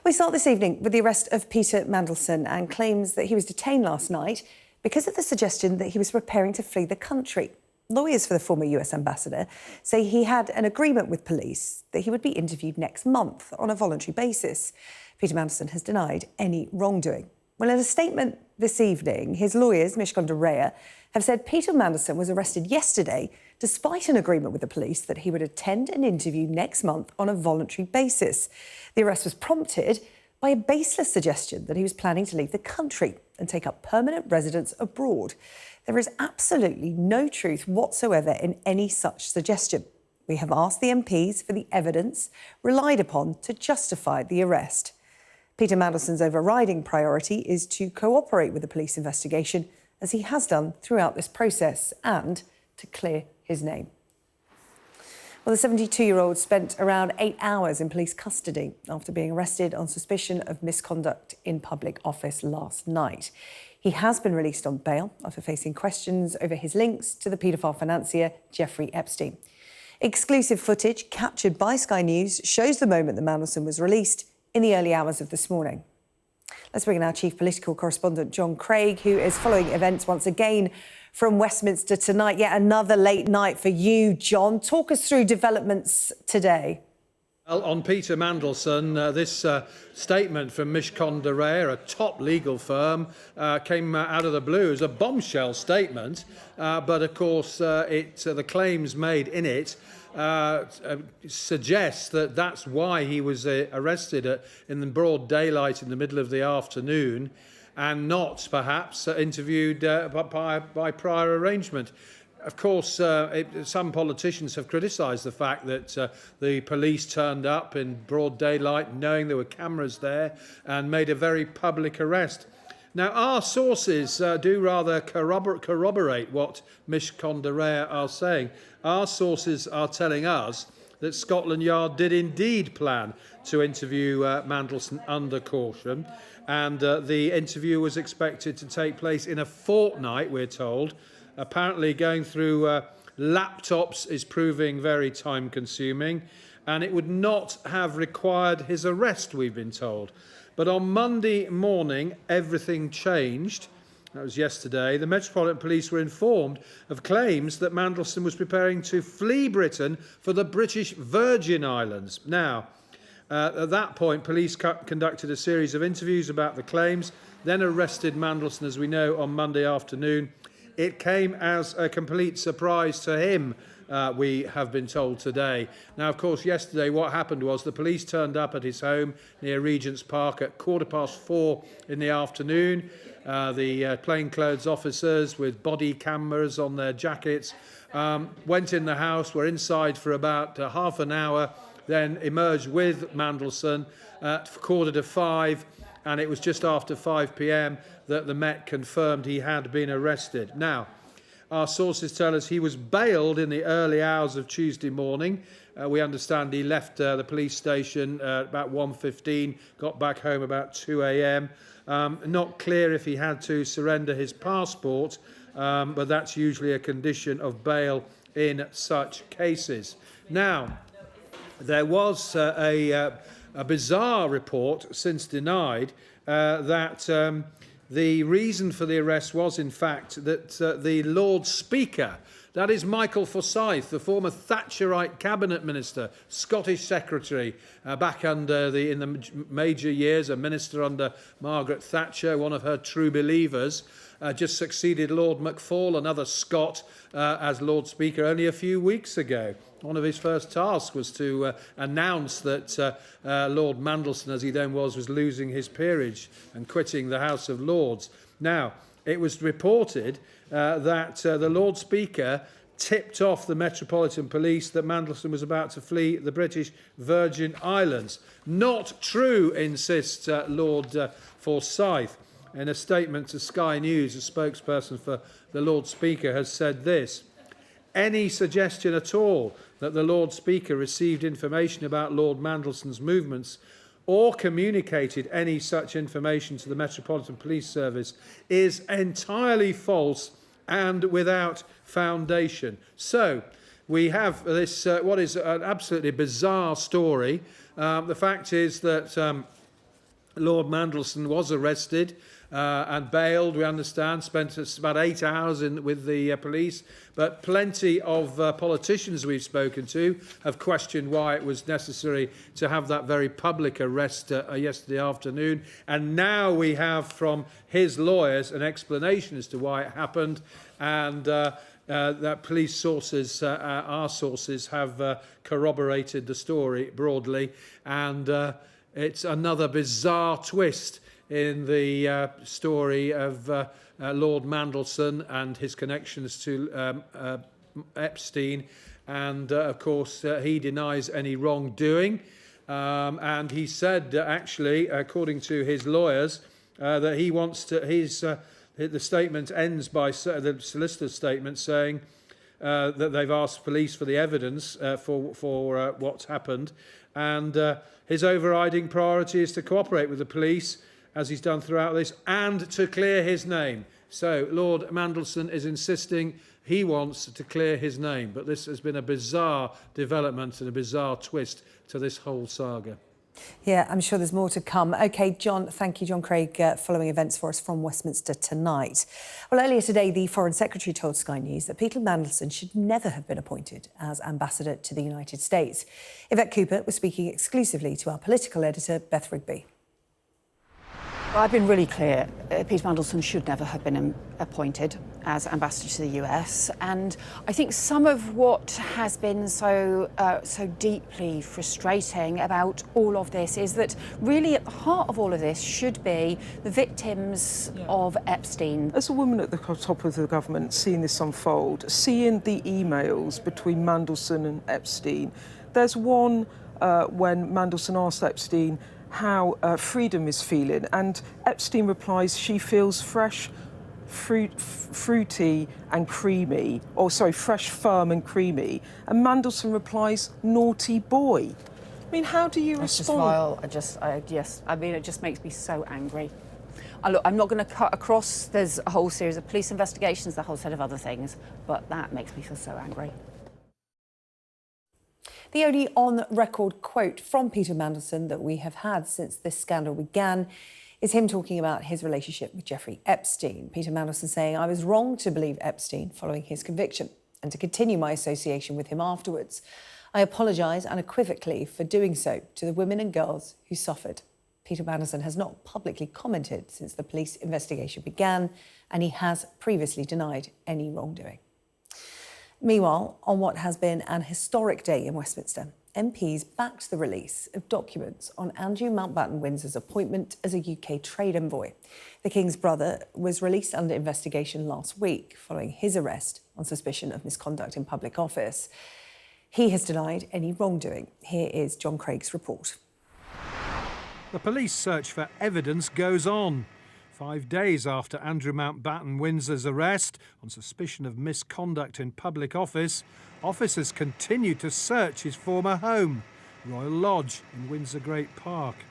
We start this evening with the arrest of Peter Mandelson and claims that he was detained last night because of the suggestion that he was preparing to flee the country. Lawyers for the former US ambassador say he had an agreement with police that he would be interviewed next month on a voluntary basis. Peter Mandelson has denied any wrongdoing. Well, in a statement this evening, his lawyers, Mishkonda Raya, have said Peter Mandelson was arrested yesterday despite an agreement with the police that he would attend an interview next month on a voluntary basis. The arrest was prompted by a baseless suggestion that he was planning to leave the country and take up permanent residence abroad. There is absolutely no truth whatsoever in any such suggestion. We have asked the MPs for the evidence relied upon to justify the arrest. Peter Mandelson's overriding priority is to cooperate with the police investigation, as he has done throughout this process, and to clear his name. Well, the 72-year-old spent around 8 hours in police custody after being arrested on suspicion of misconduct in public office last night. He has been released on bail after facing questions over his links to the paedophile financier Jeffrey Epstein. Exclusive footage captured by Sky News shows the moment that Mandelson was released in the early hours of this morning. Let's bring in our chief political correspondent, John Craig, who is following events once again from Westminster tonight. Yet another late night for you, John. Talk us through developments today. Well, on Peter Mandelson, this statement from Mishkonda Raya, a top legal firm, came out of the blue as a bombshell statement. But of course, the claims made in it suggests that that's why he was arrested in the broad daylight in the middle of the afternoon, and not perhaps interviewed by prior arrangement. Of course, some politicians have criticised the fact that the police turned up in broad daylight, knowing there were cameras there, and made a very public arrest. Now, our sources do rather corroborate what Mishkonda Raya are saying. Our sources are telling us that Scotland Yard did indeed plan to interview Mandelson under caution, and the interview was expected to take place in a fortnight, we're told. Apparently going through laptops is proving very time-consuming, and it would not have required his arrest, we've been told. But on Monday morning, everything changed. That was yesterday. The Metropolitan Police were informed of claims that Mandelson was preparing to flee Britain for the British Virgin Islands. Now, at that point, police conducted a series of interviews about the claims, then arrested Mandelson, as we know, on Monday afternoon. It came as a complete surprise to him, we have been told today. Now, of course, yesterday what happened was the police turned up at his home near Regent's Park at 4:15 in the afternoon. The plainclothes officers with body cameras on their jackets went in the house, were inside for about half an hour, then emerged with Mandelson at 4:45. And it was just after 5 p.m. that the Met confirmed he had been arrested. Now, our sources tell us he was bailed in the early hours of Tuesday morning. We understand he left the police station about 1:15, got back home about 2 a.m. Not clear if he had to surrender his passport, but that's usually a condition of bail in such cases. Now, there was a bizarre report, since denied, that the reason for the arrest was, in fact, that the Lord Speaker, that is Michael Forsyth, the former Thatcherite cabinet minister, Scottish secretary, back under in the major years, a minister under Margaret Thatcher, one of her true believers, just succeeded Lord McFall, another Scot, as Lord Speaker only a few weeks ago. One of his first tasks was to announce that Lord Mandelson, as he then was losing his peerage and quitting the House of Lords. Now, it was reported that the Lord Speaker tipped off the Metropolitan Police that Mandelson was about to flee the British Virgin Islands. Not true, insists Lord Forsyth. In a statement to Sky News, a spokesperson for the Lord Speaker has said this: any suggestion at all that the Lord Speaker received information about Lord Mandelson's movements or communicated any such information to the Metropolitan Police Service is entirely false and without foundation. So we have this, what is an absolutely bizarre story. The fact is that Lord Mandelson was arrested and bailed, we understand, spent about 8 hours with the police. But plenty of politicians we've spoken to have questioned why it was necessary to have that very public arrest yesterday afternoon. And now we have from his lawyers an explanation as to why it happened. And that police sources, our sources, have corroborated the story broadly. And it's another bizarre twist in the story of Lord Mandelson and his connections to Epstein. And, of course, he denies any wrongdoing. And he said, actually, according to his lawyers, that he wants to... the statement ends by the solicitor's statement saying that they've asked police for the evidence for what's happened. And his overriding priority is to cooperate with the police, as he's done throughout this, and to clear his name. So Lord Mandelson is insisting he wants to clear his name. But this has been a bizarre development and a bizarre twist to this whole saga. Yeah, I'm sure there's more to come. OK, John, thank you, John Craig, following events for us from Westminster tonight. Well, earlier today, the Foreign Secretary told Sky News that Peter Mandelson should never have been appointed as ambassador to the United States. Yvette Cooper was speaking exclusively to our political editor, Beth Rigby. I've been really clear. Peter Mandelson should never have been appointed as ambassador to the US, and I think some of what has been so deeply frustrating about all of this is that really at the heart of all of this should be the victims of Epstein. As a woman at the top of the government, seeing this unfold, seeing the emails between Mandelson and Epstein, there's one when Mandelson asked Epstein how Freedom is feeling, and Epstein replies she feels fresh, fruity and creamy, or sorry, fresh, firm and creamy, and Mandelson replies, naughty boy. I mean, how do you respond? I mean, it just makes me so angry. Look, I'm not going to cut across. There's a whole series of police investigations, a whole set of other things, but that makes me feel so angry. The only on-record quote from Peter Mandelson that we have had since this scandal began is him talking about his relationship with Jeffrey Epstein. Peter Mandelson saying, "I was wrong to believe Epstein following his conviction and to continue my association with him afterwards. I apologise unequivocally for doing so to the women and girls who suffered." Peter Mandelson has not publicly commented since the police investigation began, and he has previously denied any wrongdoing. Meanwhile, on what has been an historic day in Westminster, MPs backed the release of documents on Andrew Mountbatten Windsor's appointment as a UK trade envoy. The King's brother was released under investigation last week following his arrest on suspicion of misconduct in public office. He has denied any wrongdoing. Here is John Craig's report. The police search for evidence goes on. 5 days after Andrew Mountbatten Windsor's arrest on suspicion of misconduct in public office, officers continue to search his former home, Royal Lodge in Windsor Great Park.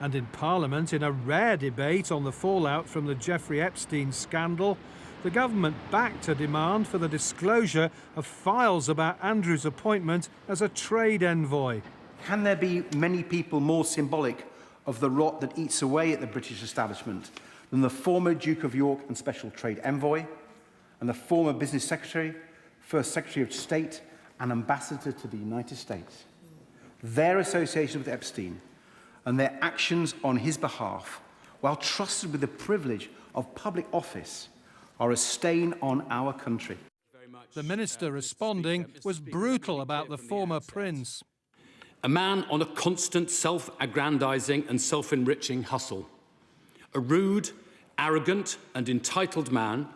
And in Parliament, in a rare debate on the fallout from the Jeffrey Epstein scandal, the government backed a demand for the disclosure of files about Andrew's appointment as a trade envoy. Can there be many people more symbolic of the rot that eats away at the British establishment than the former Duke of York and Special Trade Envoy, and the former Business Secretary, First Secretary of State and Ambassador to the United States? Their association with Epstein and their actions on his behalf, while trusted with the privilege of public office, are a stain on our country. The minister responding was brutal about the former prince. A man on a constant self-aggrandising and self-enriching hustle. A rude, arrogant and entitled man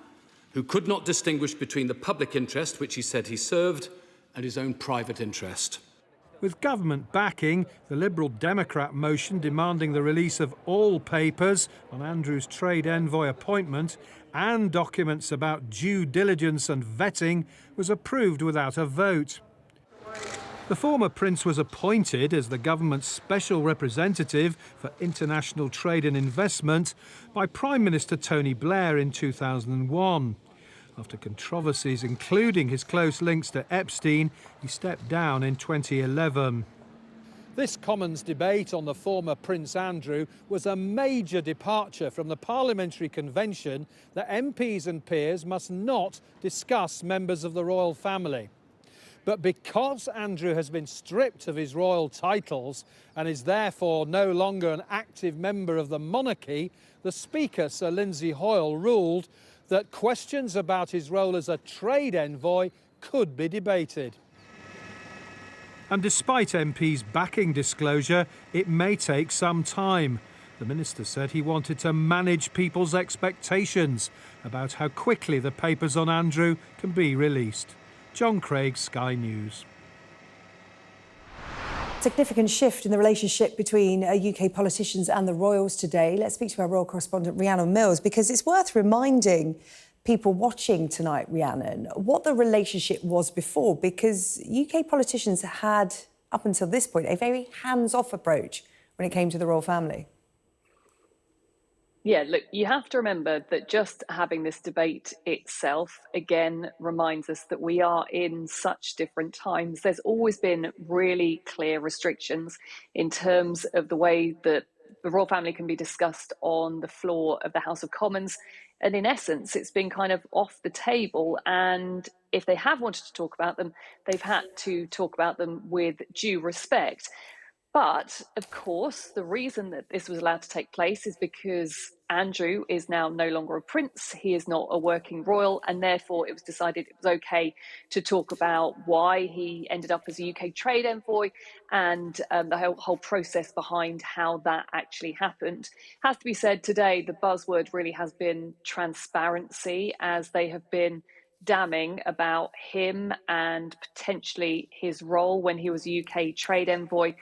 who could not distinguish between the public interest, which he said he served, and his own private interest. With government backing, the Liberal Democrat motion demanding the release of all papers on Andrew's trade envoy appointment and documents about due diligence and vetting was approved without a vote. The former prince was appointed as the government's special representative for international trade and investment by Prime Minister Tony Blair in 2001. After controversies including his close links to Epstein, he stepped down in 2011. This Commons debate on the former Prince Andrew was a major departure from the parliamentary convention that MPs and peers must not discuss members of the royal family. But because Andrew has been stripped of his royal titles and is therefore no longer an active member of the monarchy, the Speaker, Sir Lindsay Hoyle, ruled that questions about his role as a trade envoy could be debated. And despite MPs backing disclosure, it may take some time. The minister said he wanted to manage people's expectations about how quickly the papers on Andrew can be released. John Craig, Sky News. Significant shift in the relationship between UK politicians and the royals today. Let's speak to our royal correspondent Rhiannon Mills, because it's worth reminding people watching tonight, Rhiannon, what the relationship was before, because UK politicians had, up until this point, a very hands-off approach when it came to the royal family. Yeah, look, you have to remember that just having this debate itself, again, reminds us that we are in such different times. There's always been really clear restrictions in terms of the way that the royal family can be discussed on the floor of the House of Commons. And in essence, it's been kind of off the table. And if they have wanted to talk about them, they've had to talk about them with due respect. But, of course, the reason that this was allowed to take place is because Andrew is now no longer a prince. He is not a working royal, and therefore it was decided it was okay to talk about why he ended up as a UK trade envoy and the whole process behind how that actually happened. Has to be said today, the buzzword really has been transparency, as they have been damning about him and potentially his role when he was a UK trade envoy.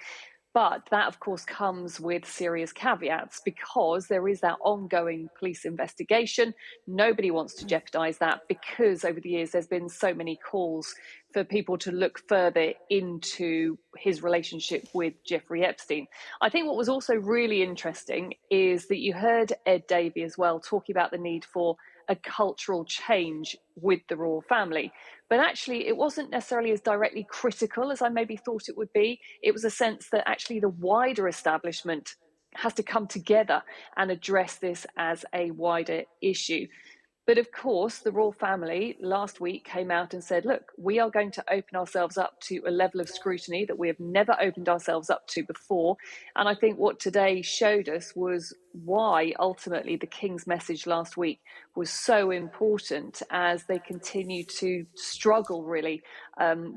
But that, of course, comes with serious caveats, because there is that ongoing police investigation. Nobody wants to jeopardise that, because over the years there's been so many calls for people to look further into his relationship with Jeffrey Epstein. I think what was also really interesting is that you heard Ed Davey as well talking about the need for a cultural change with the royal family. But actually, it wasn't necessarily as directly critical as I maybe thought it would be. It was a sense that actually the wider establishment has to come together and address this as a wider issue. But of course, the royal family last week came out and said, look, we are going to open ourselves up to a level of scrutiny that we have never opened ourselves up to before. And I think what today showed us was why ultimately the King's message last week was so important, as they continue to struggle really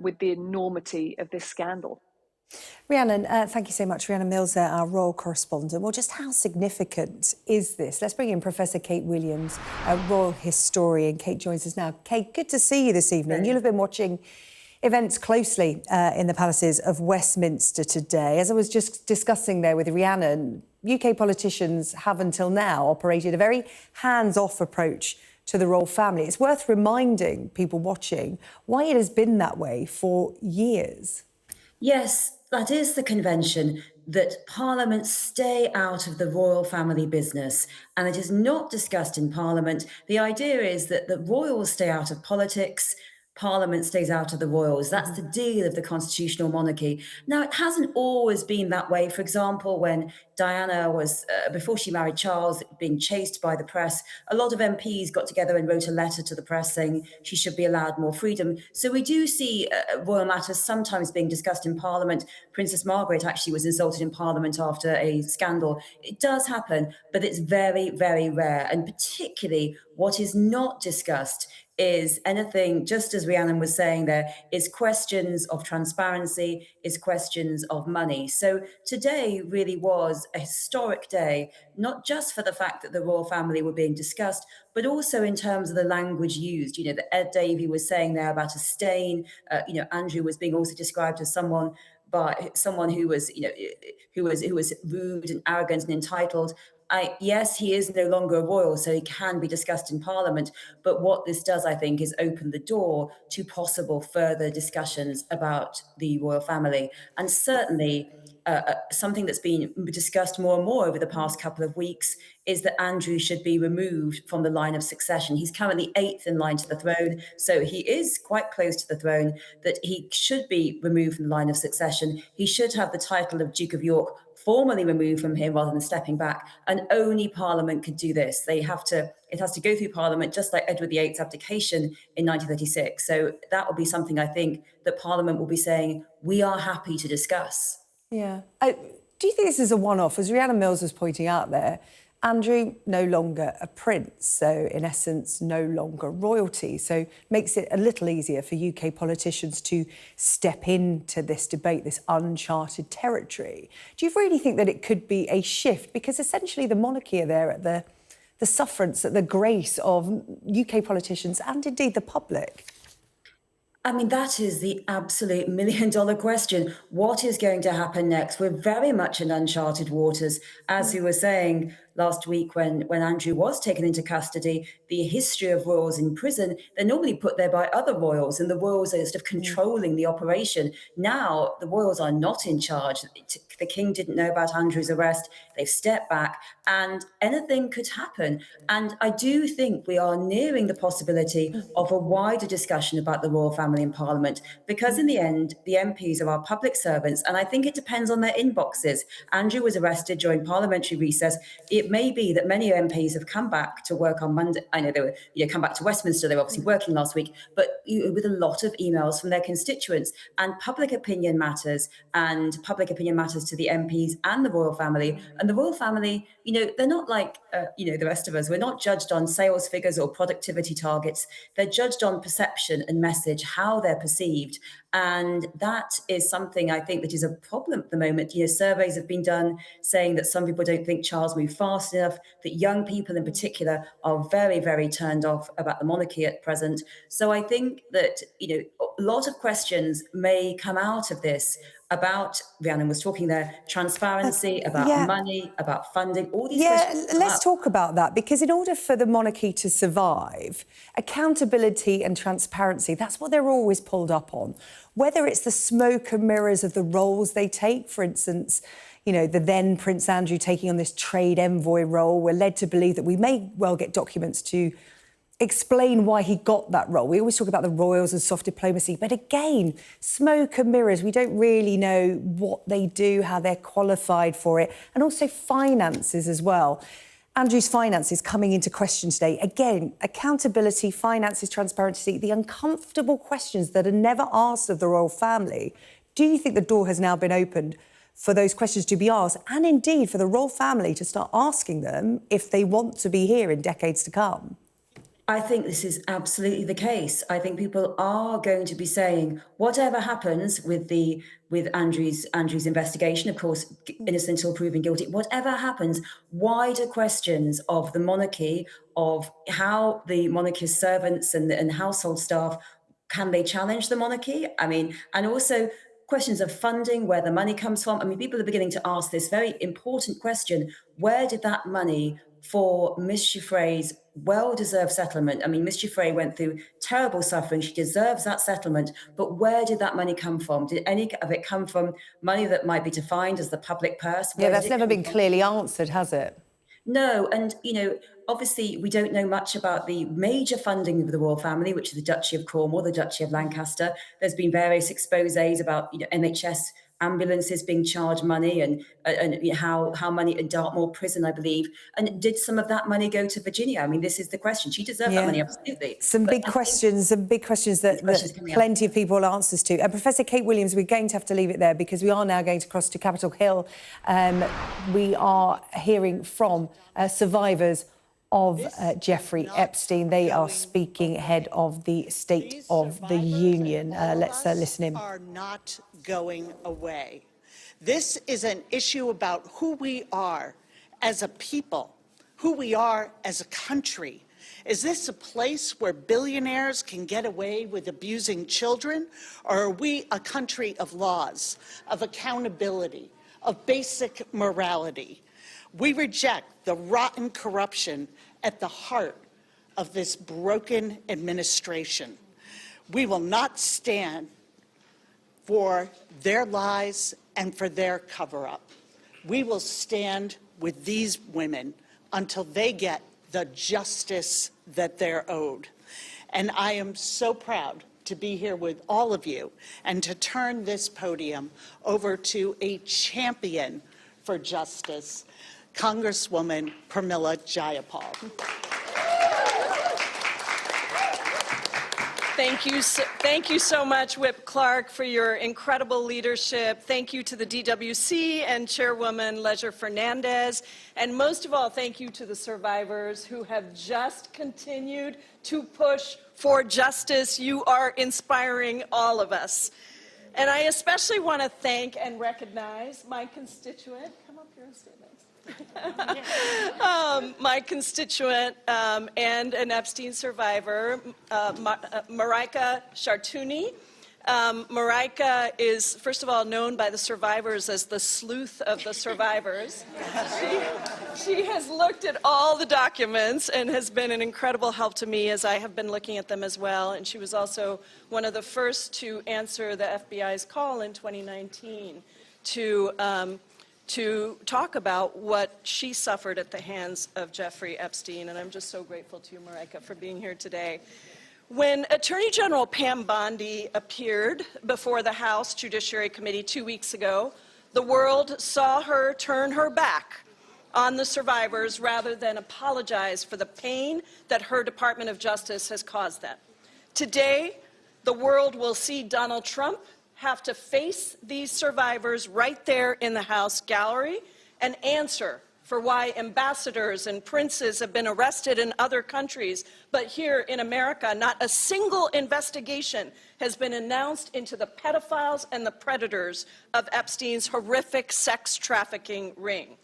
with the enormity of this scandal. Rhiannon, thank you so much. Rhiannon Mills there, our royal correspondent. Well, just how significant is this? Let's bring in Professor Kate Williams, a royal historian. Kate joins us now. Kate, good to see you this evening. You'll have been watching events closely in the palaces of Westminster today. As I was just discussing there with Rhiannon, UK politicians have until now operated a very hands-off approach to the royal family. It's worth reminding people watching why it has been that way for years. Yes, that is the convention, that Parliament stay out of the royal family business, and it is not discussed in Parliament. The idea is that the royals stay out of politics, Parliament stays out of the royals. That's the deal of the constitutional monarchy. Now, it hasn't always been that way. For example, when Diana was, before she married Charles, being chased by the press, a lot of MPs got together and wrote a letter to the press saying she should be allowed more freedom. So we do see royal matters sometimes being discussed in Parliament. Princess Margaret actually was insulted in Parliament after a scandal. It does happen, but it's very, very rare. And particularly what is not discussed is anything, just as Rhiannon was saying there, is questions of transparency, is questions of money. So today really was a historic day, not just for the fact that the royal family were being discussed, but also in terms of the language used. You know, that Ed Davey was saying there about a stain. Andrew was being also described as someone who was, who was rude and arrogant and entitled. Yes, he is no longer a royal, so he can be discussed in Parliament. But what this does, I think, is open the door to possible further discussions about the royal family. And certainly something that's been discussed more and more over the past couple of weeks is that Andrew should be removed from the line of succession. He's currently 8th in line to the throne, so he is quite close to the throne, that he should be removed from the line of succession. He should have the title of Duke of York formally removed from him rather than stepping back, and only Parliament could do this. It has to go through Parliament, just like Edward VIII's abdication in 1936. So that will be something I think that Parliament will be saying, we are happy to discuss. Yeah. Do you think this is a one-off? As Rhiannon Mills was pointing out there, Andrew no longer a prince, so in essence no longer royalty, so makes it a little easier for UK politicians to step into this debate, this uncharted territory. Do you really think that it could be a shift? Because essentially the monarchy are there at the sufferance, at the grace of UK politicians and indeed the public. I mean, that is the absolute million-dollar question. What is going to happen next? We're very much in uncharted waters. As you were saying last week when Andrew was taken into custody, the history of royals in prison, they're normally put there by other royals, and the royals are sort of controlling the operation. Now, the royals are not in charge. The king didn't know about Andrew's arrest. They've stepped back, and anything could happen. And I do think we are nearing the possibility of a wider discussion about the royal family in Parliament, because in the end, the MPs are our public servants, and I think it depends on their inboxes. Andrew was arrested during parliamentary recess. It may be that many MPs have come back to work on Monday. I know they were, come back to Westminster. They were obviously working last week, but with a lot of emails from their constituents. And public opinion matters, and public opinion matters to the MPs and the royal family. And the royal family, they're not like, the rest of us. We're not judged on sales figures or productivity targets. They're judged on perception and message, how they're perceived. And that is something I think that is a problem at the moment. Surveys have been done saying that some people don't think Charles moved fast enough, that young people in particular are very, very turned off about the monarchy at present. So I think that, a lot of questions may come out of this about, Rhiannon was talking there, transparency, about money, about funding, all these questions. Let's talk about that, because in order for the monarchy to survive, accountability and transparency, that's what they're always pulled up on. Whether it's the smoke and mirrors of the roles they take, for instance, the then Prince Andrew taking on this trade envoy role, we're led to believe that we may well get documents to explain why he got that role. We always talk about the royals and soft diplomacy, but again, smoke and mirrors, we don't really know what they do, how they're qualified for it, and also finances as well. Andrew's finances coming into question today. Again, accountability, finances, transparency, the uncomfortable questions that are never asked of the royal family. Do you think the door has now been opened for those questions to be asked, and indeed for the royal family to start asking them if they want to be here in decades to come? I think this is absolutely the case. I think people are going to be saying, whatever happens with Andrew's investigation, of course, innocent until proven guilty, whatever happens, wider questions of the monarchy, of how the monarchy's servants and household staff, can they challenge the monarchy? And also questions of funding, where the money comes from. People are beginning to ask this very important question: where did that money for Miss Giuffre's well-deserved settlement? Miss Giuffre went through terrible suffering. She deserves that settlement. But where did that money come from? Did any of it come from money that might be defined as the public purse? That's never been clearly answered, has it? No, and, obviously we don't know much about the major funding of the royal family, which is the Duchy of Cornwall, the Duchy of Lancaster. There's been various exposés about, NHS ambulances being charged money, and how money at Dartmoor prison, I believe. And did some of that money go to Virginia? This is the question. She deserved that money, absolutely. Some big questions that plenty of people have answers to. Professor Kate Williams, we're going to have to leave it there, because we are now going to cross to Capitol Hill. We are hearing from survivors of Jeffrey Epstein. They are speaking ahead of the State of the Union. Let's listen in. Are not going away. This is an issue about who we are as a people, who we are as a country. Is this a place where billionaires can get away with abusing children? Or are we a country of laws, of accountability, of basic morality? We reject the rotten corruption at the heart of this broken administration. We will not stand for their lies and for their cover-up. We will stand with these women until they get the justice that they're owed. And I am so proud to be here with all of you and to turn this podium over to a champion for justice, Congresswoman Pramila Jayapal. Thank you so much, Whip Clark, for your incredible leadership. Thank you to the DWC and Chairwoman Leisure Fernandez. And most of all, thank you to the survivors who have just continued to push for justice. You are inspiring all of us. And I especially want to thank and recognize my constituent. Come up here and stand next. My constituent and an Epstein survivor, Marika Chartouni. Marika is, first of all, known by the survivors as the sleuth of the survivors. She has looked at all the documents and has been an incredible help to me as I have been looking at them as well. And she was also one of the first to answer the FBI's call in 2019 to talk about what she suffered at the hands of Jeffrey Epstein. And I'm just so grateful to you, Marika, for being here today. When Attorney General Pam Bondi appeared before the House Judiciary Committee 2 weeks ago, the world saw her turn her back on the survivors rather than apologize for the pain that her Department of Justice has caused them. Today, the world will see Donald Trump have to face these survivors right there in the House gallery and answer for why ambassadors and princes have been arrested in other countries, but here in America, not a single investigation has been announced into the pedophiles and the predators of Epstein's horrific sex trafficking ring.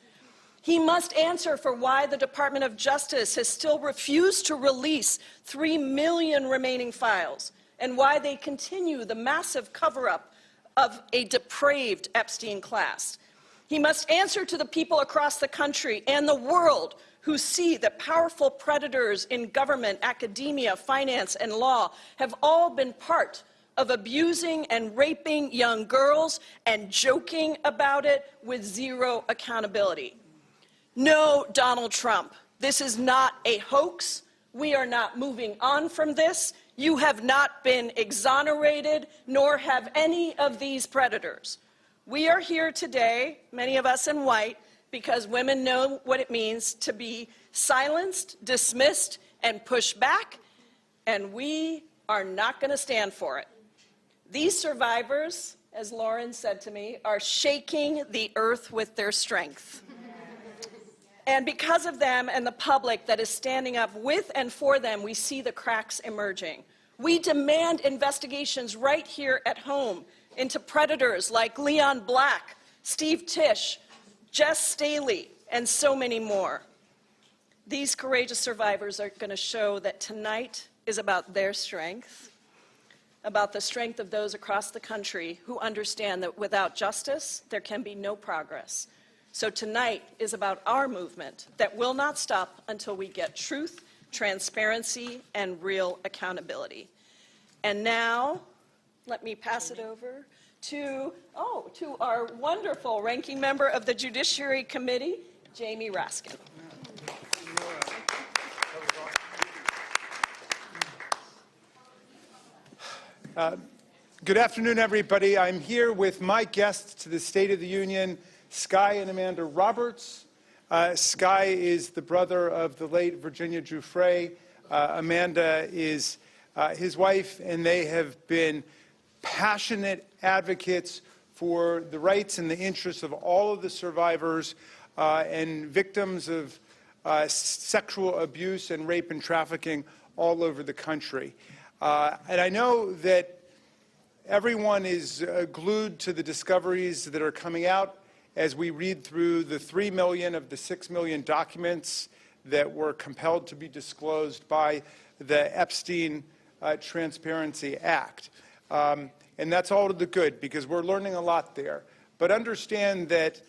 He must answer for why the Department of Justice has still refused to release 3 million remaining files, and why they continue the massive cover-up of a depraved Epstein class. He must answer to the people across the country and the world who see that powerful predators in government, academia, finance, and law have all been part of abusing and raping young girls and joking about it with zero accountability. No, Donald Trump, this is not a hoax. We are not moving on from this. You have not been exonerated, nor have any of these predators. We are here today, many of us in white, because women know what it means to be silenced, dismissed, and pushed back, and we are not going to stand for it. These survivors, as Lauren said to me, are shaking the earth with their strength. And because of them and the public that is standing up with and for them, we see the cracks emerging. We demand investigations right here at home into predators like Leon Black, Steve Tisch, Jess Staley, and so many more. These courageous survivors are going to show that tonight is about their strength, about the strength of those across the country who understand that without justice, there can be no progress. So tonight is about our movement that will not stop until we get truth, transparency, and real accountability. And now, let me pass it over to our wonderful ranking member of the Judiciary Committee, Jamie Raskin. Good afternoon, everybody. I'm here with my guests to the State of the Union, Sky and Amanda Roberts. Sky is the brother of the late Virginia Giuffre. Amanda is his wife, and they have been passionate advocates for the rights and the interests of all of the survivors and victims of sexual abuse and rape and trafficking all over the country. And I know that everyone is glued to the discoveries that are coming out as we read through the 3 million of the 6 million documents that were compelled to be disclosed by the Epstein Transparency Act. And that's all to the good, because we're learning a lot there. But understand that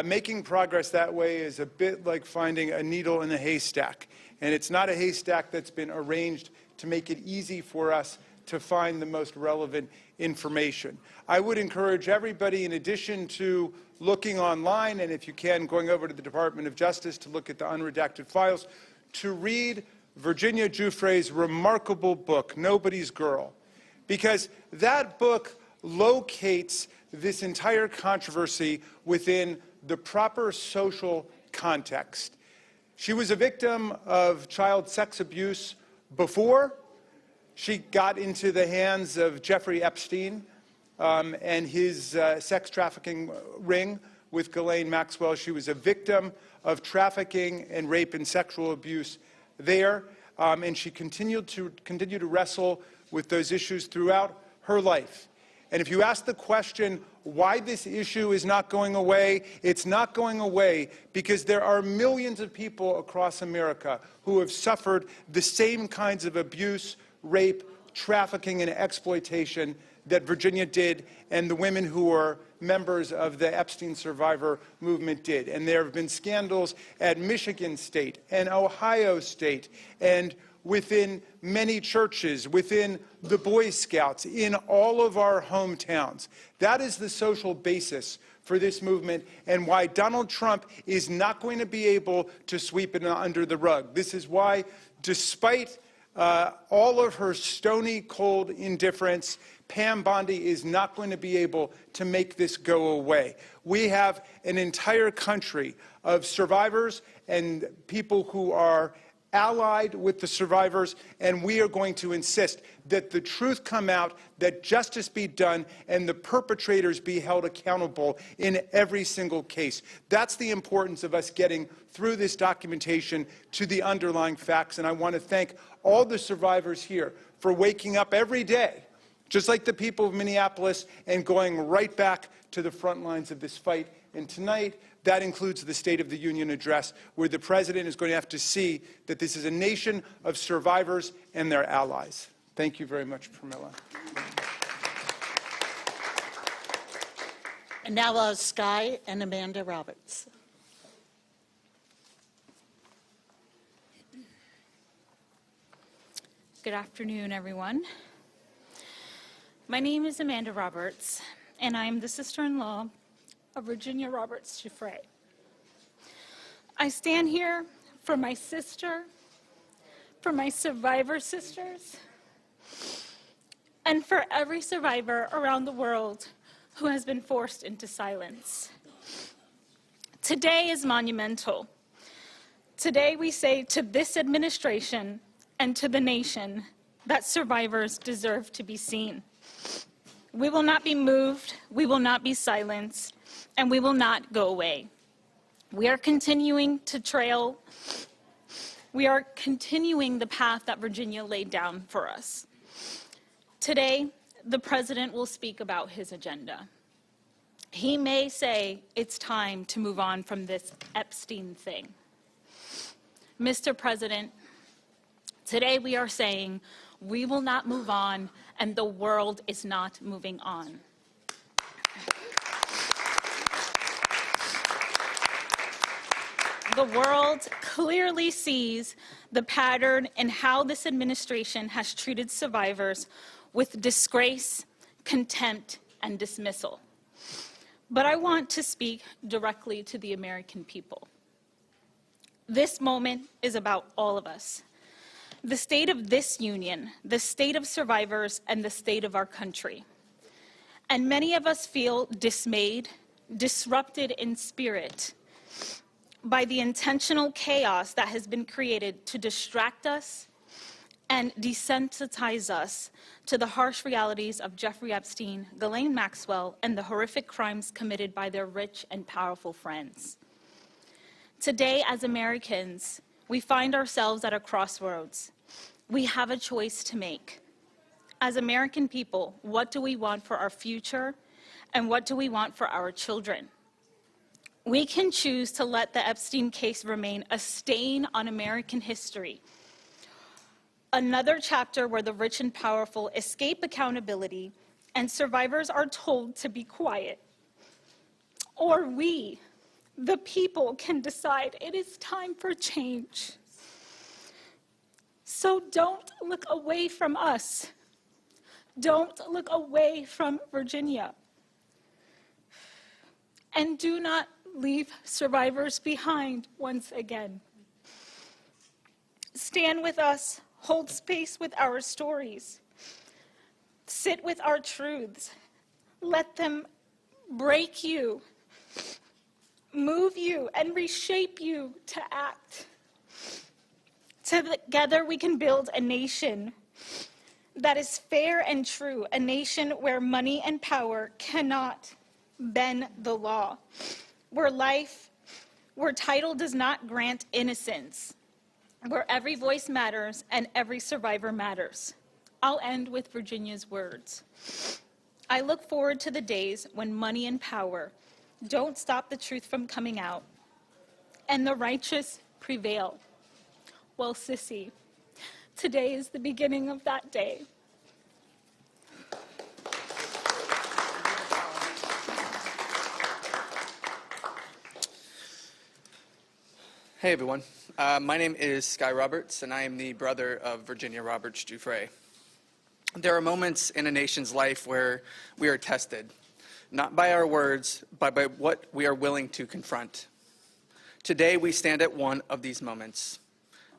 Making progress that way is a bit like finding a needle in a haystack. And it's not a haystack that's been arranged to make it easy for us to find the most relevant information. I would encourage everybody, in addition to looking online, and if you can, going over to the Department of Justice to look at the unredacted files, to read Virginia Giuffre's remarkable book, Nobody's Girl, because that book locates this entire controversy within the proper social context. She was a victim of child sex abuse before she got into the hands of Jeffrey Epstein and his sex trafficking ring with Ghislaine Maxwell. She was a victim of trafficking and rape and sexual abuse there, and she continued to wrestle with those issues throughout her life. And if you ask the question why this issue is not going away, it's not going away because there are millions of people across America who have suffered the same kinds of abuse, rape, trafficking, and exploitation that Virginia did, and the women who are members of the Epstein survivor movement did. And there have been scandals at Michigan State and Ohio State and within many churches, within the Boy Scouts, in all of our hometowns. That is the social basis for this movement and why Donald Trump is not going to be able to sweep it under the rug. This is why, despite all of her stony cold indifference, Pam Bondi is not going to be able to make this go away. We have an entire country of survivors and people who are allied with the survivors, and we are going to insist that the truth come out, that justice be done, and the perpetrators be held accountable in every single case. That's the importance of us getting through this documentation to the underlying facts, and I want to thank all the survivors here for waking up every day, just like the people of Minneapolis, and going right back to the front lines of this fight. And tonight, that includes the State of the Union address, where the President is going to have to see that this is a nation of survivors and their allies. Thank you very much, Pramila. And now Sky and Amanda Roberts. Good afternoon, everyone. My name is Amanda Roberts, and I am the sister-in-law of Virginia Roberts Giuffre. I stand here for my sister, for my survivor sisters, and for every survivor around the world who has been forced into silence. Today is monumental. Today we say to this administration and to the nation that survivors deserve to be seen. We will not be moved, we will not be silenced, and we will not go away. We are continuing to trail. We are continuing the path that Virginia laid down for us. Today, the President will speak about his agenda. He may say it's time to move on from this Epstein thing. Mr. President, today we are saying we will not move on, and the world is not moving on. The world clearly sees the pattern in how this administration has treated survivors with disgrace, contempt, and dismissal. But I want to speak directly to the American people. This moment is about all of us. The state of this union, the state of survivors, and the state of our country. And many of us feel dismayed, disrupted in spirit by the intentional chaos that has been created to distract us and desensitize us to the harsh realities of Jeffrey Epstein, Ghislaine Maxwell, and the horrific crimes committed by their rich and powerful friends. Today, as Americans, we find ourselves at a crossroads. We have a choice to make. As American people, what do we want for our future, and what do we want for our children? We can choose to let the Epstein case remain a stain on American history, another chapter where the rich and powerful escape accountability and survivors are told to be quiet. Or we The people can decide it is time for change. So don't look away from us. Don't look away from Virginia. And do not leave survivors behind once again. Stand with us, hold space with our stories. Sit with our truths. Let them break you, move you, and reshape you to act. Together we can build a nation that is fair and true, a nation where money and power cannot bend the law, where title does not grant innocence, where every voice matters and every survivor matters. I'll end with Virginia's words. I look forward to the days when money and power don't stop the truth from coming out, and the righteous prevail. Well, Sissy, today is the beginning of that day. Hey everyone, my name is Sky Roberts and I am the brother of Virginia Roberts Giuffre. There are moments in a nation's life where we are tested, not by our words, but by what we are willing to confront. Today we stand at one of these moments.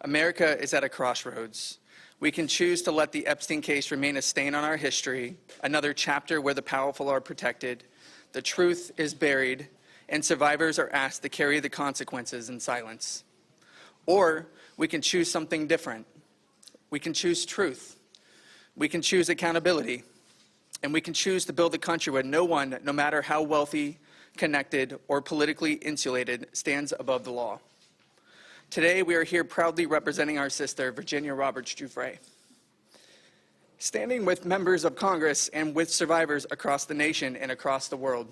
America is at a crossroads. We can choose to let the Epstein case remain a stain on our history, another chapter where the powerful are protected, the truth is buried, and survivors are asked to carry the consequences in silence. Or we can choose something different. We can choose truth. We can choose accountability. And we can choose to build a country where no one, no matter how wealthy, connected, or politically insulated, stands above the law. Today, we are here proudly representing our sister, Virginia Roberts Giuffre. Standing with members of Congress and with survivors across the nation and across the world.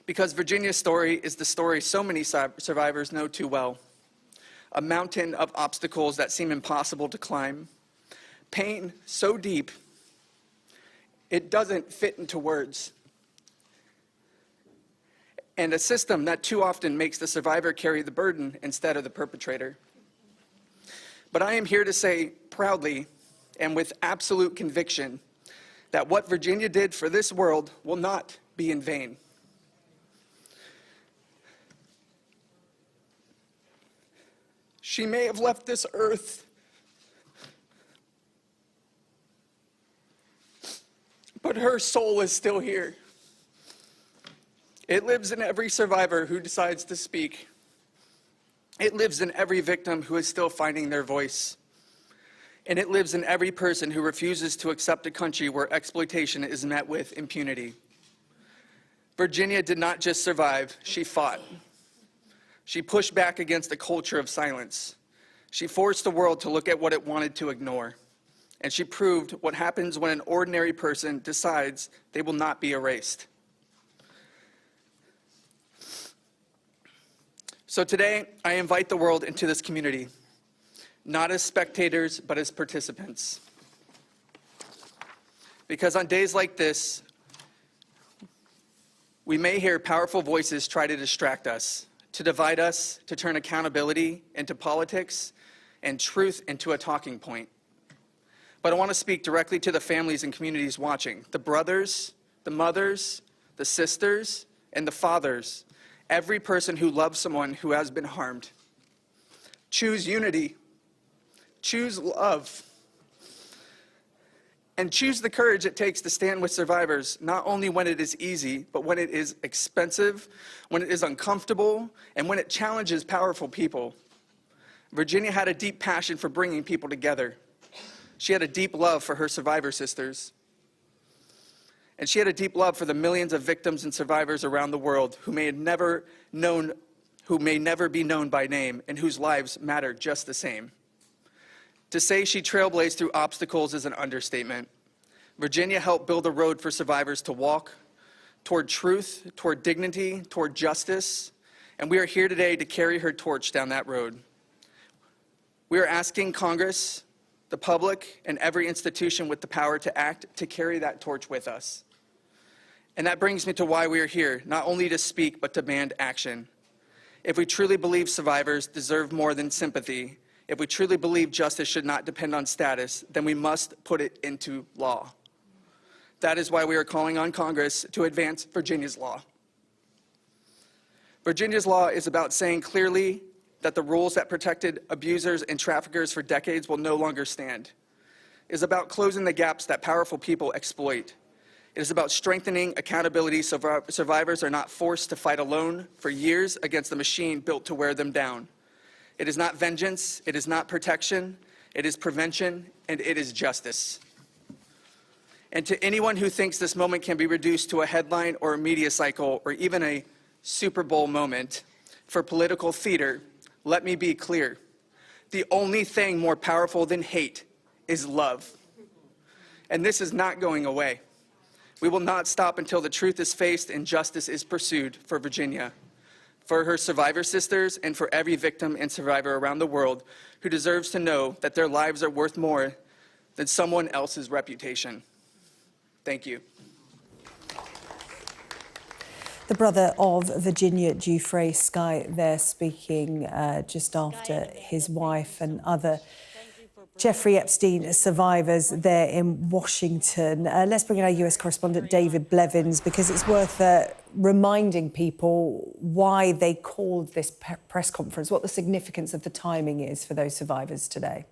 Because Virginia's story is the story so many survivors know too well. A mountain of obstacles that seem impossible to climb. Pain so deep, it doesn't fit into words. And a system that too often makes the survivor carry the burden instead of the perpetrator. But I am here to say proudly and with absolute conviction that what Virginia did for this world will not be in vain. She may have left this earth, but her soul is still here. It lives in every survivor who decides to speak. It lives in every victim who is still finding their voice. And it lives in every person who refuses to accept a country where exploitation is met with impunity. Virginia did not just survive, she fought. She pushed back against a culture of silence. She forced the world to look at what it wanted to ignore. And she proved what happens when an ordinary person decides they will not be erased. So today, I invite the world into this community, not as spectators, but as participants. Because on days like this, we may hear powerful voices try to distract us, to divide us, to turn accountability into politics and truth into a talking point. But I want to speak directly to the families and communities watching, the brothers, the mothers, the sisters, and the fathers, every person who loves someone who has been harmed. Choose unity, choose love, and choose the courage it takes to stand with survivors, not only when it is easy, but when it is expensive, when it is uncomfortable, and when it challenges powerful people. Virginia had a deep passion for bringing people together. She had a deep love for her survivor sisters. And she had a deep love for the millions of victims and survivors around the world who may never be known by name and whose lives matter just the same. To say she trailblazed through obstacles is an understatement. Virginia helped build a road for survivors to walk toward truth, toward dignity, toward justice, and we are here today to carry her torch down that road. We are asking Congress, the public, and every institution with the power to act to carry that torch with us. And that brings me to why we are here, not only to speak, but to demand action. If we truly believe survivors deserve more than sympathy, if we truly believe justice should not depend on status, then we must put it into law. That is why we are calling on Congress to advance Virginia's law. Virginia's law is about saying clearly that the rules that protected abusers and traffickers for decades will no longer stand. It is about closing the gaps that powerful people exploit. It is about strengthening accountability so survivors are not forced to fight alone for years against a machine built to wear them down. It is not vengeance, it is not protection, it is prevention, and it is justice. And to anyone who thinks this moment can be reduced to a headline or a media cycle or even a Super Bowl moment for political theater, let me be clear. The only thing more powerful than hate is love. And this is not going away. We will not stop until the truth is faced and justice is pursued for Virginia, for her survivor sisters, and for every victim and survivor around the world who deserves to know that their lives are worth more than someone else's reputation. Thank you. The brother of Virginia Giuffre, Sky, there speaking just after his wife and other Jeffrey Epstein survivors there in Washington. Let's bring in our US correspondent David Blevins, because it's worth reminding people why they called this press conference, what the significance of the timing is for those survivors today.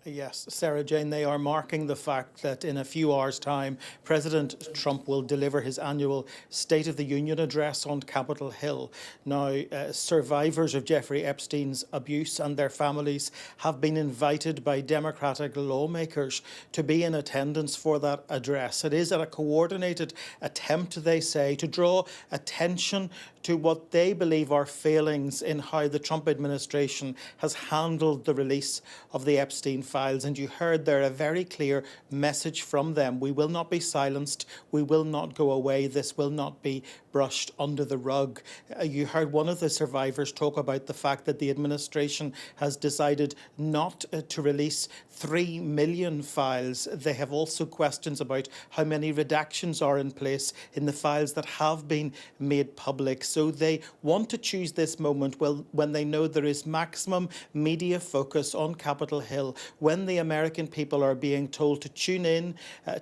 Yes, Sarah-Jane, they are marking the fact that in a few hours' time, President Trump will deliver his annual State of the Union address on Capitol Hill. Now, survivors of Jeffrey Epstein's abuse and their families have been invited by Democratic lawmakers to be in attendance for that address. It is a coordinated attempt, they say, to draw attention to what they believe are failings in how the Trump administration has handled the release of the Epstein files. And you heard there a very clear message from them. We will not be silenced. We will not go away. This will not be brushed under the rug. You heard one of the survivors talk about the fact that the administration has decided not to release 3 million files. They have also questions about how many redactions are in place in the files that have been made public. So they want to choose this moment when they know there is maximum media focus on Capitol Hill, when the American people are being told to tune in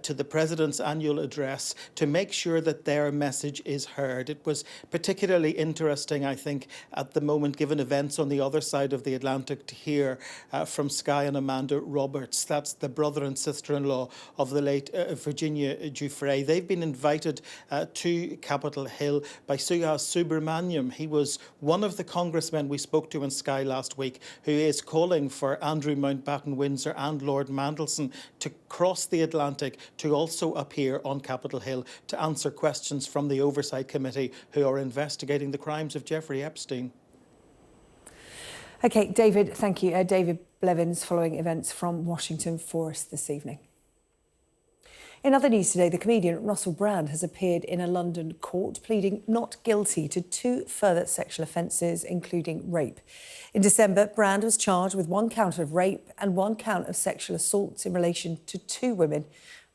to the president's annual address to make sure that their message is heard. It was particularly interesting, I think, at the moment, given events on the other side of the Atlantic, to hear from Sky and Amanda Roberts. That's the brother and sister-in-law of the late Virginia Giuffre. They've been invited to Capitol Hill by Suhas Subramaniam. He was one of the congressmen we spoke to in Sky last week, who is calling for Andrew Mountbatten Windsor and Lord Mandelson to cross the Atlantic to also appear on Capitol Hill to answer questions from the Oversight Committee, who are investigating the crimes of Jeffrey Epstein. OK, David, thank you. David Blevins following events from Washington for us this evening. In other news today, the comedian Russell Brand has appeared in a London court pleading not guilty to 2 further sexual offences, including rape. In December, Brand was charged with 1 count of rape and 1 count of sexual assault in relation to 2 women,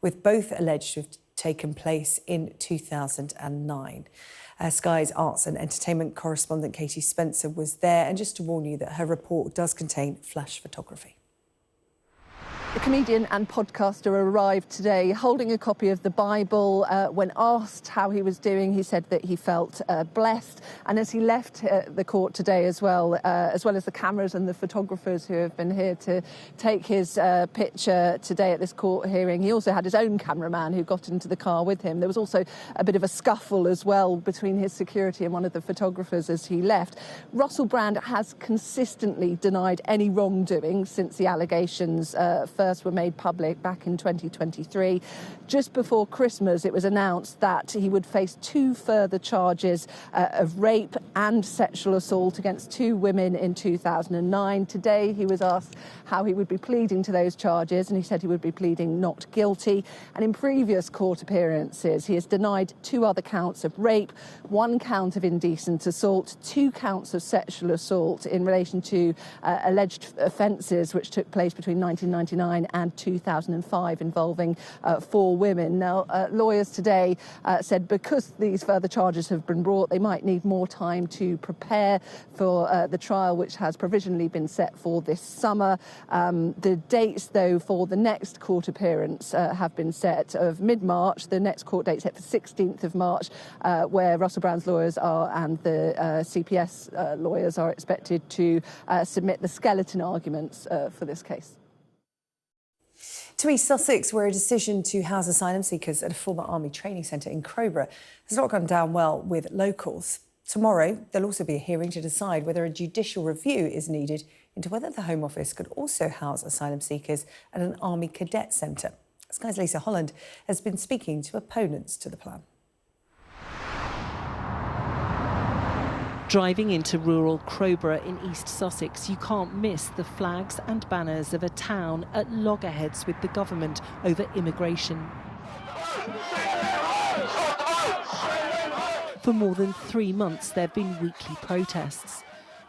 with both alleged to have taken place in 2009. Sky's arts and entertainment correspondent Katie Spencer was there, and just to warn you that her report does contain flash photography. The comedian and podcaster arrived today holding a copy of the Bible. When asked how he was doing, he said that he felt blessed. And as he left the court today as well as the cameras and the photographers who have been here to take his picture today at this court hearing, he also had his own cameraman who got into the car with him. There was also a bit of a scuffle as well between his security and one of the photographers as he left. Russell Brand has consistently denied any wrongdoing since the allegations first were made public back in 2023. Just before Christmas, it was announced that he would face 2 further charges of rape and sexual assault against 2 women in 2009. Today, he was asked how he would be pleading to those charges, and he said he would be pleading not guilty. And in previous court appearances, he has denied 2 other counts of rape, 1 count of indecent assault, 2 counts of sexual assault in relation to alleged offences which took place between 1999 1999 and 2005 involving 4 women. Now, lawyers today said because these further charges have been brought, they might need more time to prepare for the trial, which has provisionally been set for this summer. The dates, though, for the next court appearance have been set of mid-March. The next court date set for 16th of March, where Russell Brand's lawyers are and the CPS lawyers are expected to submit the skeleton arguments for this case. To East Sussex, where a decision to house asylum seekers at a former army training centre in Crowborough has not gone down well with locals. Tomorrow, there'll also be a hearing to decide whether a judicial review is needed into whether the Home Office could also house asylum seekers at an army cadet centre. Sky's Lisa Holland has been speaking to opponents to the plan. Driving into rural Crowborough in East Sussex, you can't miss the flags and banners of a town at loggerheads with the government over immigration. For more than 3 months, there have been weekly protests.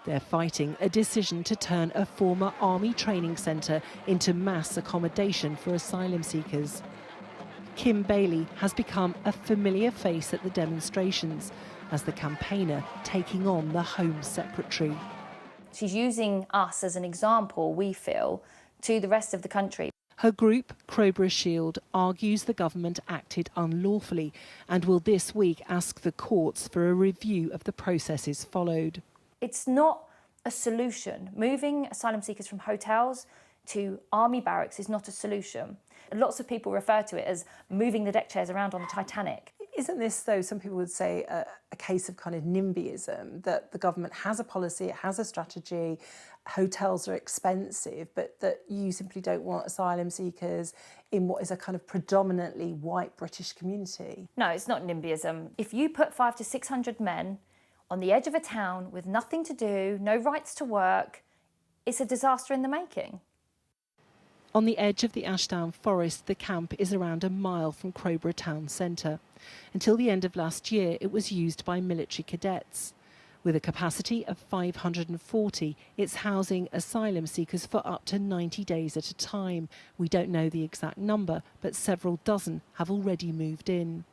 They're fighting a decision to turn a former army training centre into mass accommodation for asylum seekers. Kim Bailey has become a familiar face at the demonstrations as the campaigner taking on the Home Secretary. She's using us as an example, we feel, to the rest of the country. Her group, Crowborough Shield, argues the government acted unlawfully and will this week ask the courts for a review of the processes followed. It's not a solution. Moving asylum seekers from hotels to army barracks is not a solution. Lots of people refer to it as moving the deck chairs around on the Titanic. Isn't this, though, some people would say, a case of kind of NIMBYism, that the government has a policy, it has a strategy, hotels are expensive, but that you simply don't want asylum seekers in what is a kind of predominantly white British community? No, it's not NIMBYism. If you put 500 to 600 men on the edge of a town with nothing to do, no rights to work, it's a disaster in the making. On the edge of the Ashdown Forest, the camp is around a mile from Crowborough town centre. Until the end of last year, it was used by military cadets. With a capacity of 540, it's housing asylum seekers for up to 90 days at a time. We don't know the exact number, but several dozen have already moved in.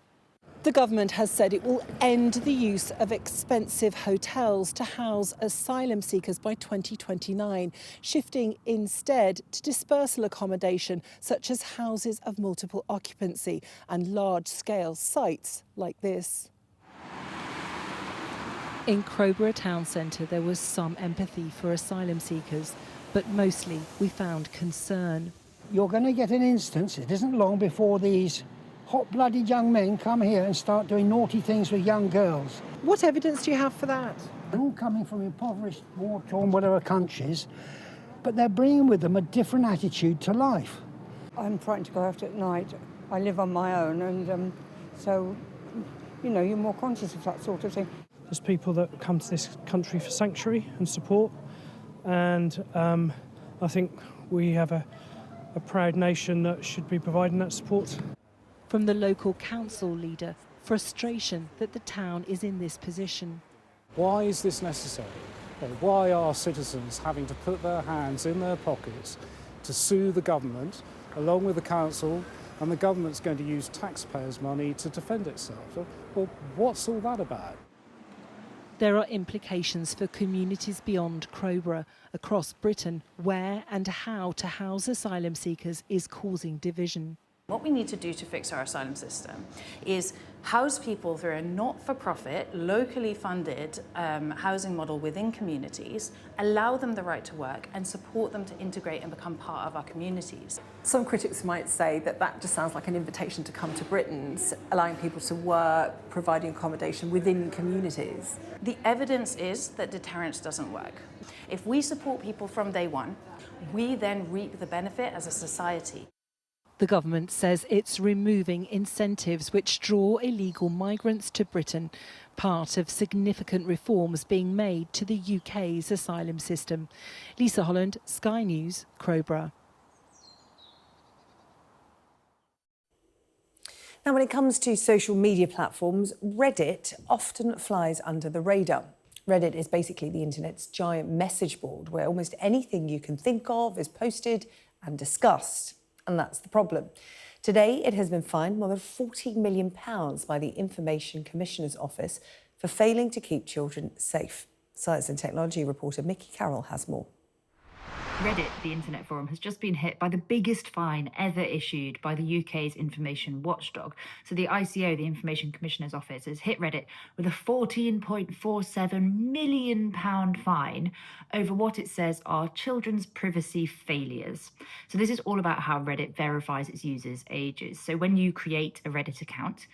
The government has said it will end the use of expensive hotels to house asylum seekers by 2029, shifting instead to dispersal accommodation such as houses of multiple occupancy and large-scale sites like this. In Crowborough town centre, there was some empathy for asylum seekers, but mostly we found concern. You're going to get an instance, it isn't long before these hot-blooded young men come here and start doing naughty things with young girls. What evidence do you have for that? They're all coming from impoverished, war-torn, whatever countries, but they're bringing with them a different attitude to life. I'm frightened to go out at night. I live on my own, and so, you know, you're more conscious of that sort of thing. There's people that come to this country for sanctuary and support, and I think we have a proud nation that should be providing that support. From the local council leader, frustration that the town is in this position. Why is this necessary? Why are citizens having to put their hands in their pockets to sue the government along with the council, and the government's going to use taxpayers' money to defend itself? Well, what's all that about? There are implications for communities beyond Crowborough, across Britain, where and how to house asylum seekers is causing division. What we need to do to fix our asylum system is house people through a not-for-profit, locally funded housing model within communities, allow them the right to work and support them to integrate and become part of our communities. Some critics might say that that just sounds like an invitation to come to Britain, allowing people to work, providing accommodation within communities. The evidence is that deterrence doesn't work. If we support people from day one, we then reap the benefit as a society. The government says it's removing incentives which draw illegal migrants to Britain, part of significant reforms being made to the UK's asylum system. Lisa Holland, Sky News, Crowborough. Now, when it comes to social media platforms, Reddit often flies under the radar. Reddit is basically the internet's giant message board where almost anything you can think of is posted and discussed. And that's the problem. Today, it has been fined more than £40 million by the Information Commissioner's Office for failing to keep children safe. Science and technology reporter Mickey Carroll has more. Reddit, the internet forum, has just been hit by the biggest fine ever issued by the UK's information watchdog. So the ICO, the Information Commissioner's Office, has hit Reddit with a £14.47 million fine over what it says are children's privacy failures. So this is all about how Reddit verifies its users' ages. So when you create a Reddit account,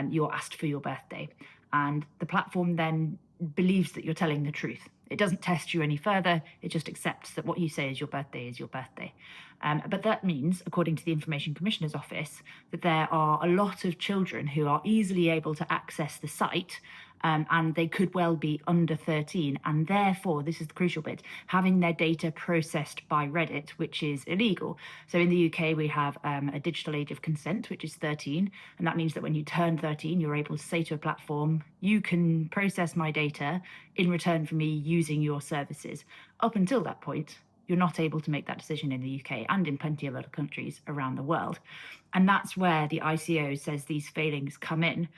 you're asked for your birthday, and the platform then believes that you're telling the truth. It doesn't test you any further, it just accepts that what you say is your birthday. But that means, according to the Information Commissioner's Office, that there are a lot of children who are easily able to access the site, and they could well be under 13, and therefore, this is the crucial bit, having their data processed by Reddit, which is illegal. So in the UK, we have a digital age of consent, which is 13, and that means that when you turn 13, you're able to say to a platform, you can process my data in return for me using your services. Up until that point, you're not able to make that decision in the UK and in plenty of other countries around the world. And that's where the ICO says these failings come in.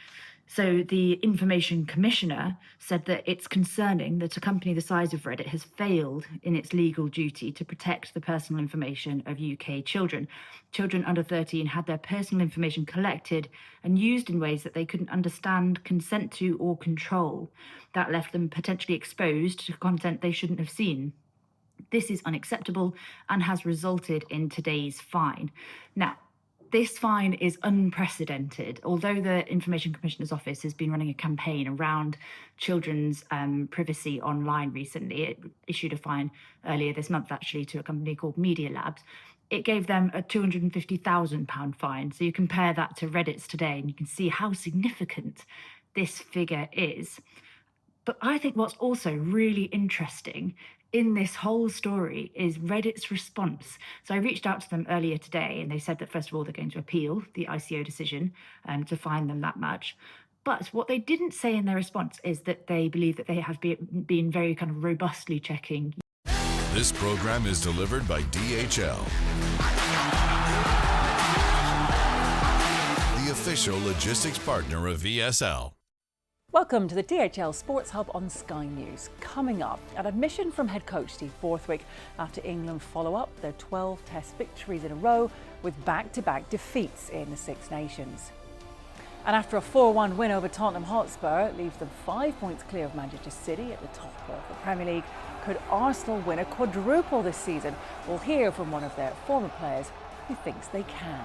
So the Information Commissioner said that it's concerning that a company the size of Reddit has failed in its legal duty to protect the personal information of UK children. Children under 13 had their personal information collected and used in ways that they couldn't understand, consent to, or control. That left them potentially exposed to content they shouldn't have seen. This is unacceptable and has resulted in today's fine. Now, this fine is unprecedented. Although the Information Commissioner's Office has been running a campaign around children's privacy online recently, it issued a fine earlier this month, actually, to a company called Media Labs. It gave them a £250,000 fine. So you compare that to Reddit's today, and you can see how significant this figure is. But I think what's also really interesting in this whole story is Reddit's response. So I reached out to them earlier today, and they said that, first of all, they're going to appeal the ICO decision to fine them that much. But what they didn't say in their response is that they believe that they have been very kind of robustly checking. This program is delivered by DHL, the official logistics partner of VSL. Welcome to the DHL Sports Hub on Sky News. Coming up, an admission from head coach Steve Borthwick after England follow up their 12 Test victories in a row with back-to-back defeats in the Six Nations. And after a 4-1 win over Tottenham Hotspur, leaves them 5 points clear of Manchester City at the top of the Premier League. Could Arsenal win a quadruple this season? We'll hear from one of their former players who thinks they can.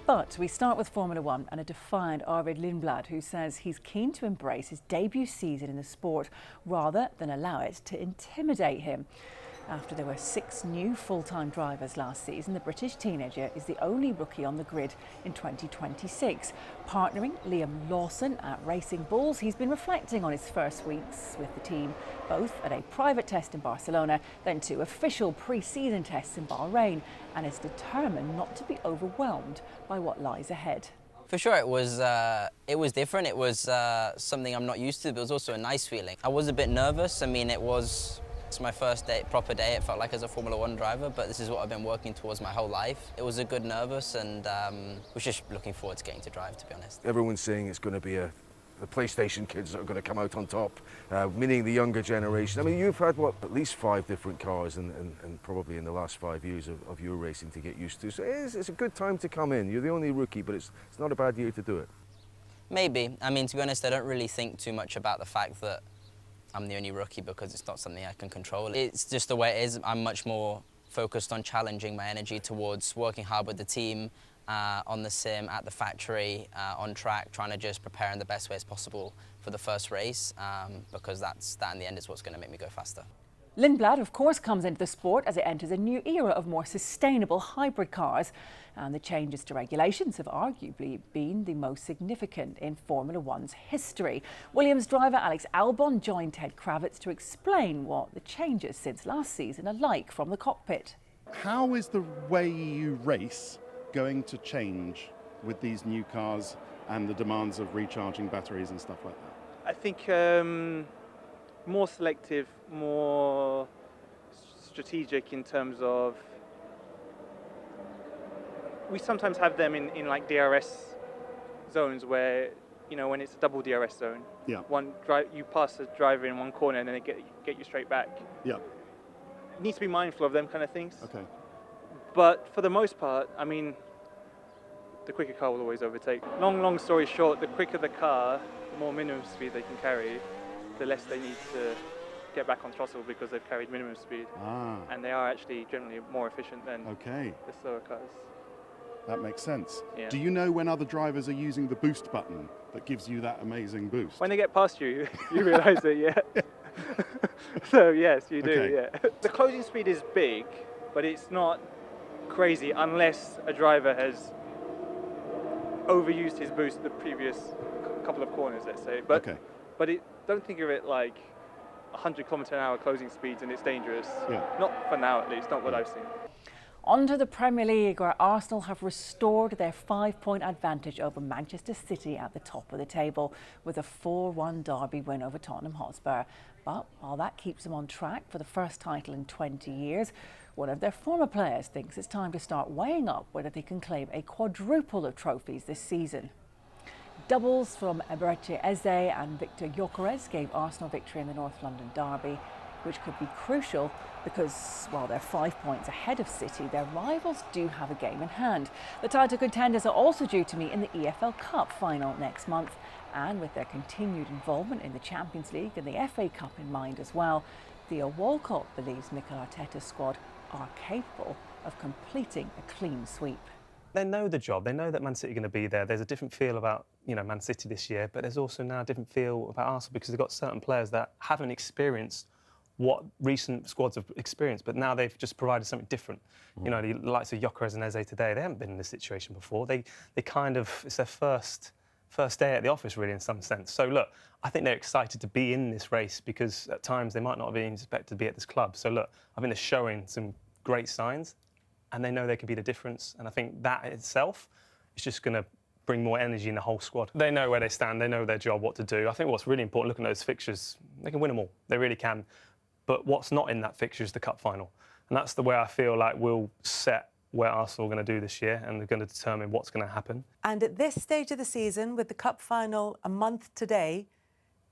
But we start with Formula One and a defiant Arvid Lindblad, who says he's keen to embrace his debut season in the sport rather than allow it to intimidate him. After there were 6 new full-time drivers last season, the British teenager is the only rookie on the grid in 2026. Partnering Liam Lawson at Racing Bulls, he's been reflecting on his first weeks with the team, both at a private test in Barcelona, then 2 official pre-season tests in Bahrain, and is determined not to be overwhelmed by what lies ahead. For sure, it was different. It was something I'm not used to, but it was also a nice feeling. I was a bit nervous. I mean, it's my first proper day, it felt like, as a Formula One driver, but this is what I've been working towards my whole life. It was a good nervous, and was just looking forward to getting to drive, to be honest. Everyone's saying it's going to be the PlayStation kids that are going to come out on top, meaning the younger generation. I mean, you've had, what, at least 5 different cars and probably in the last 5 years of your racing to get used to. So it's a good time to come in. You're the only rookie, but it's not a bad year to do it. Maybe. I mean, to be honest, I don't really think too much about the fact that I'm the only rookie, because it's not something I can control. It's just the way it is. I'm much more focused on challenging my energy towards working hard with the team, on the sim, at the factory, on track, trying to just prepare in the best way as possible for the first race, because that in the end is what's going to make me go faster. Lindblad, of course, comes into the sport as it enters a new era of more sustainable hybrid cars, and the changes to regulations have arguably been the most significant in Formula One's history. Williams driver Alex Albon joined Ted Kravitz to explain what the changes since last season are like from the cockpit. How is the way you race going to change with these new cars and the demands of recharging batteries and stuff like that? I think more selective, more strategic in terms of we sometimes have them in like DRS zones where, you know, when it's a double DRS zone, Yeah. you pass the driver in one corner and then they get you straight back. Yeah. You need to be mindful of them kind of things. Okay. But for the most part, I mean, the quicker car will always overtake. Long story short, the quicker the car, the more minimum speed they can carry, the less they need to get back on throttle because they've carried minimum speed. Ah. And they are actually generally more efficient than Okay. the slower cars. That makes sense. Yeah. Do you know when other drivers are using the boost button that gives you that amazing boost? When they get past you, you realise it, yeah. So yes, you do, Okay. yeah. The closing speed is big, but it's not crazy unless a driver has overused his boost the previous couple of corners, let's say. But don't think of it like 100 km/h closing speeds and it's dangerous. Yeah. Not for now, at least. Not what I've seen. On to the Premier League, where Arsenal have restored their 5-point advantage over Manchester City at the top of the table with a 4-1 derby win over Tottenham Hotspur. But while that keeps them on track for the first title in 20 years, one of their former players thinks it's time to start weighing up whether they can claim a quadruple of trophies this season. Doubles from Eberechi Eze and Victor Gyökeres gave Arsenal victory in the North London derby, which could be crucial because while they're 5 points ahead of City, their rivals do have a game in hand. The title contenders are also due to meet in the EFL Cup final next month, and with their continued involvement in the Champions League and the FA Cup in mind as well, Theo Walcott believes Mikel Arteta's squad are capable of completing a clean sweep. They know the job. They know that Man City are going to be there. There's a different feel about, you know, Man City this year, but there's also now a different feel about Arsenal because they've got certain players that haven't experienced what recent squads have experienced, but now they've just provided something different. You know, the likes of Gyökeres and Eze today, they haven't been in this situation before. They kind of, it's their first day at the office, really, in some sense. So, look, I think they're excited to be in this race because at times they might not have been expected to be at this club. So, look, I think they're showing some great signs and they know they can be the difference. And I think that itself is just going to bring more energy in the whole squad. They know where they stand. They know their job, what to do. I think what's really important, looking at those fixtures, they can win them all. They really can. But what's not in that fixture is the cup final. And that's the way I feel like we'll set where Arsenal are going to do this year and they're going to determine what's going to happen. And at this stage of the season, with the cup final a month today,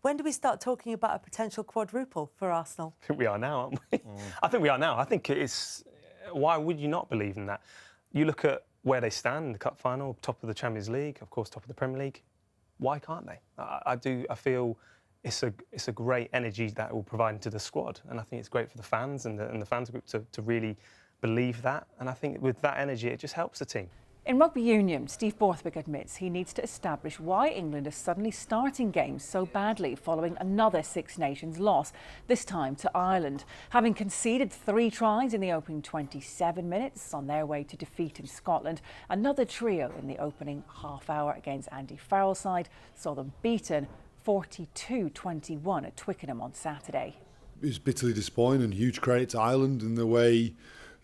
when do we start talking about a potential quadruple for Arsenal? I think we are now, aren't we? I think we are now. I think it's... Why would you not believe in that? You look at where they stand in the cup final, top of the Champions League, of course, top of the Premier League. Why can't they? I feel it's a great energy that it will provide into the squad, and I think it's great for the fans and the fans group to really believe that. And I think with that energy, it just helps the team. In rugby union, Steve Borthwick admits he needs to establish why England is suddenly starting games so badly following another Six Nations loss, this time to Ireland. Having conceded 3 tries in the opening 27 minutes on their way to defeat in Scotland, another trio in the opening half hour against Andy Farrell's side saw them beaten 42-21 at Twickenham on Saturday. It was bitterly disappointing. Huge credit to Ireland in the way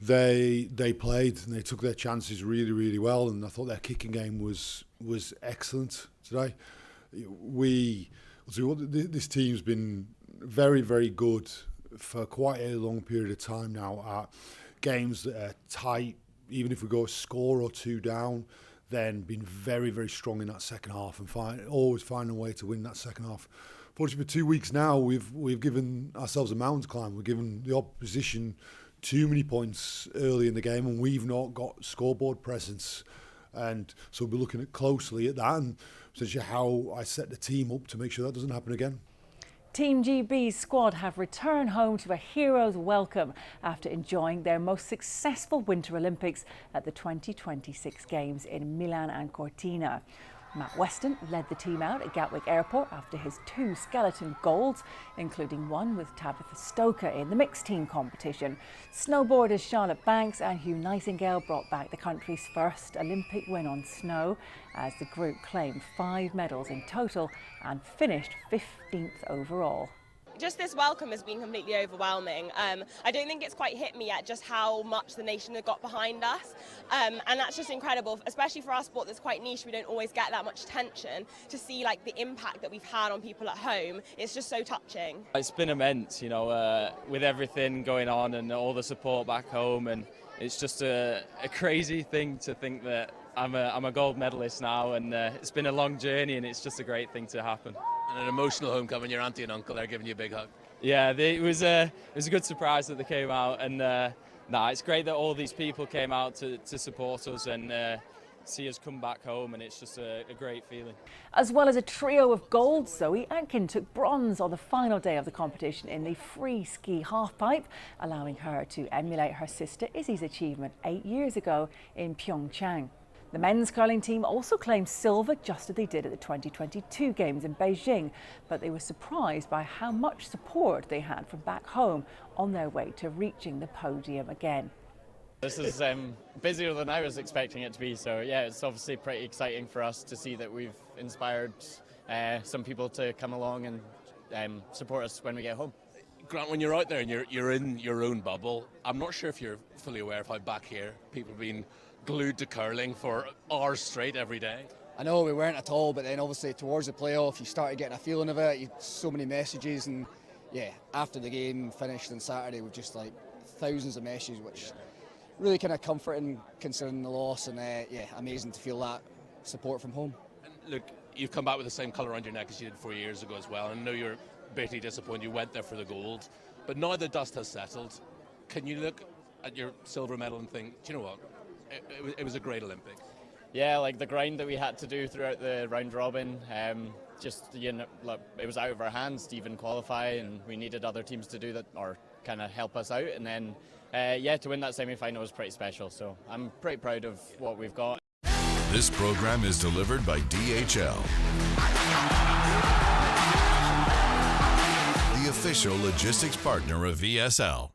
they played and they took their chances really, really well, and I thought their kicking game was excellent today. This team's been very, very good for quite a long period of time now at games that are tight. Even if we go a score or 2 down, then been very, very strong in that second half and always find a way to win that second half. Fortunately, for 2 weeks now, we've given ourselves a mountain to climb. We've given the opposition too many points early in the game, and we've not got scoreboard presence. And so we'll be looking closely at that and essentially how I set the team up to make sure that doesn't happen again. Team GB's squad have returned home to a hero's welcome after enjoying their most successful Winter Olympics at the 2026 Games in Milan and Cortina. Matt Weston led the team out at Gatwick Airport after his 2 skeleton golds, including one with Tabitha Stoker in the mixed team competition. Snowboarders Charlotte Banks and Hugh Nightingale brought back the country's first Olympic win on snow as the group claimed 5 medals in total and finished 15th overall. Just this welcome has been completely overwhelming. I don't think it's quite hit me yet just how much the nation have got behind us, and that's just incredible, especially for our sport that's quite niche. We don't always get that much attention. To see like the impact that we've had on people at home, it's just so touching. It's been immense, you know, with everything going on and all the support back home, and It's just a crazy thing to think that I'm a gold medalist now, and it's been a long journey, and it's just a great thing to happen. And an emotional homecoming. Your auntie and uncle are giving you a big hug. Yeah, it was a good surprise that they came out, and it's great that all these people came out to support us and see us come back home, and it's just a great feeling. As well as a trio of gold, Zoe Atkin took bronze on the final day of the competition in the free ski halfpipe, allowing her to emulate her sister Izzy's achievement 8 years ago in Pyeongchang. The men's curling team also claimed silver, just as they did at the 2022 Games in Beijing, but they were surprised by how much support they had from back home on their way to reaching the podium again. This is busier than I was expecting it to be, so yeah, it's obviously pretty exciting for us to see that we've inspired some people to come along and support us when we get home. Grant, when you're out there and you're in your own bubble, I'm not sure if you're fully aware of how back here people have been glued to curling for hours straight every day. I know we weren't at all, but then obviously towards the playoff you started getting a feeling of it. You so many messages, and yeah, after the game finished on Saturday with just like thousands of messages, which really kind of comforting considering the loss, and yeah, amazing to feel that support from home. And look, you've come back with the same colour around your neck as you did 4 years ago as well, and I know you're bitterly disappointed you went there for the gold, but now the dust has settled, can you look at your silver medal and think, do you know what, it was a great Olympic? Yeah, like the grind that we had to do throughout the round robin, just, you know, it was out of our hands to even qualify, and we needed other teams to do that or kind of help us out, and then yeah, to win that semi-final was pretty special, so I'm pretty proud of what we've got. This program is delivered by DHL, the official logistics partner of VSL.